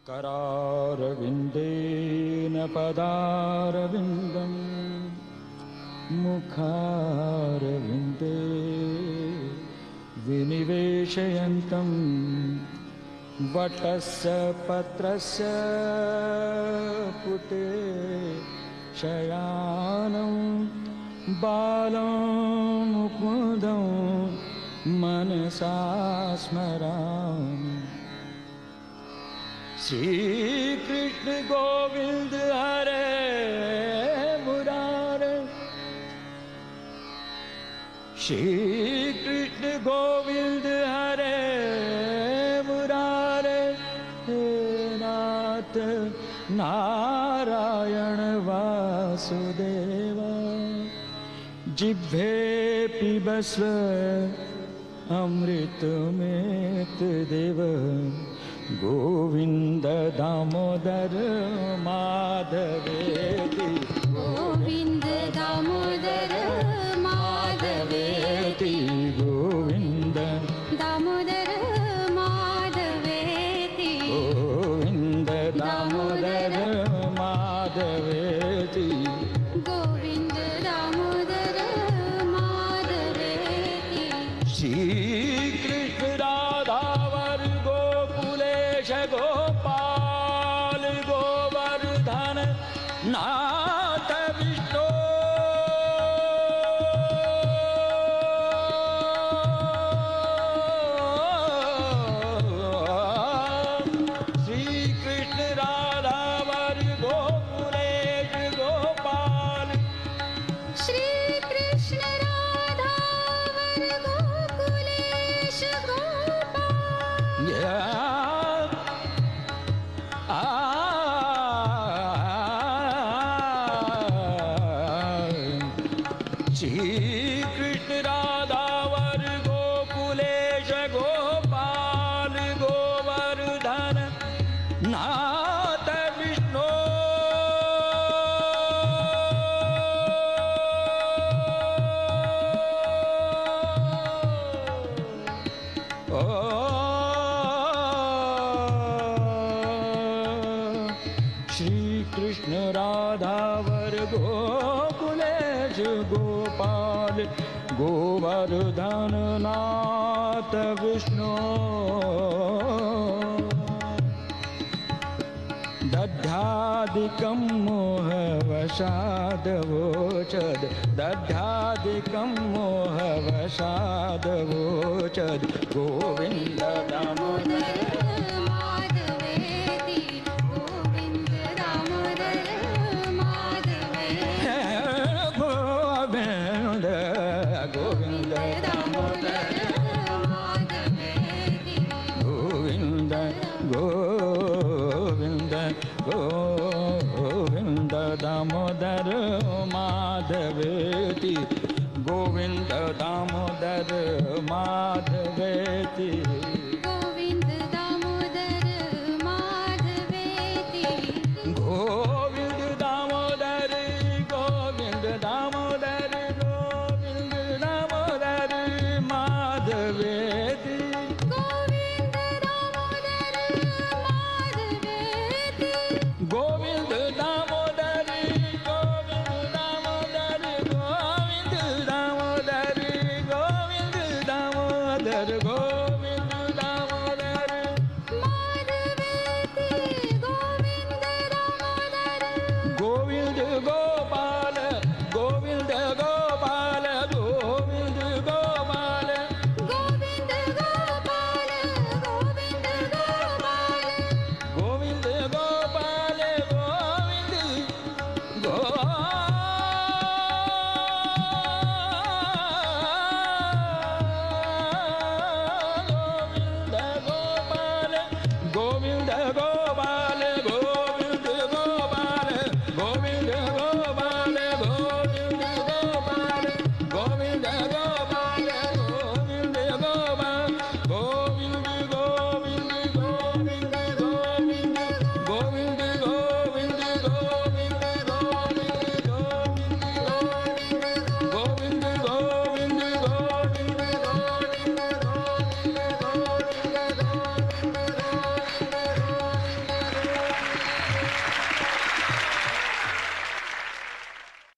करारविन्देन पदारविन्दं मुखारविन्दे विनिवेशयन्तं वटस्य पत्रस्य पुटे शयानं बालं मुकुन्दं मनसा स्मरामि। श्री कृष्ण गोविंद हरे मुरारे, श्री कृष्ण गोविंद हरे मुरारे, हे नाथ नारायण वासुदेव। जिह्वे पिबस्व अमृतमेत देव, गोविंद दामोदर माधवेति, गोविंद दामोदर माधवेति, गोविंद दामोदर माधवेति, गोविंद दामोदर माधवेति, गोविंद दामोदर माधवेति। श्री कृष्ण राधावर गोकुलेश गोपाल गोवर्धन नाथ विष्णु, श्री कृष्ण राधावर गोकुलेश गोपाल, श्री कृष्ण राधा वर गोकुलेश गोपाल, श्री कृष्ण राधावर गोकुलेश गोपाल गोवर्धन नाथ विष्णु, श्री कृष्ण राधावर गोकुलेश गोपाल गोवर्धन नाथ विष्णु। दध्यादिकं मोहवशादवोचद, दध्यादिकं मोहवशादवोचद, गोविंद दामोदर माधवेति, गोविंद दामोदर माधवेति, गोविंद गोविंद दामोदर माधवेति, गोविंद गोविंद गोविंद दामोदर माधवेति, गोविंद दामोदर माधवेति, गोविंद दामोदर माधवेति, गोविंद दामोदर गोविंद दामोदर गोविंद दामोदर माधवेति, गोविंद दामोदर माधवेति, गोविंद दामोदर गोविंद दामोदर गोविंद दामोदर गोविंद दामोदर गोविंद दामोदर माधवेति, गोविंद दामोदर, गोविंद गोपाल गोविंद गोपाल गोविंद गोपाल गोविंद गोपाल, गोविंद गोपाल, गोविंद गोपाल गोविंद गोविंद गोपाल गोविंद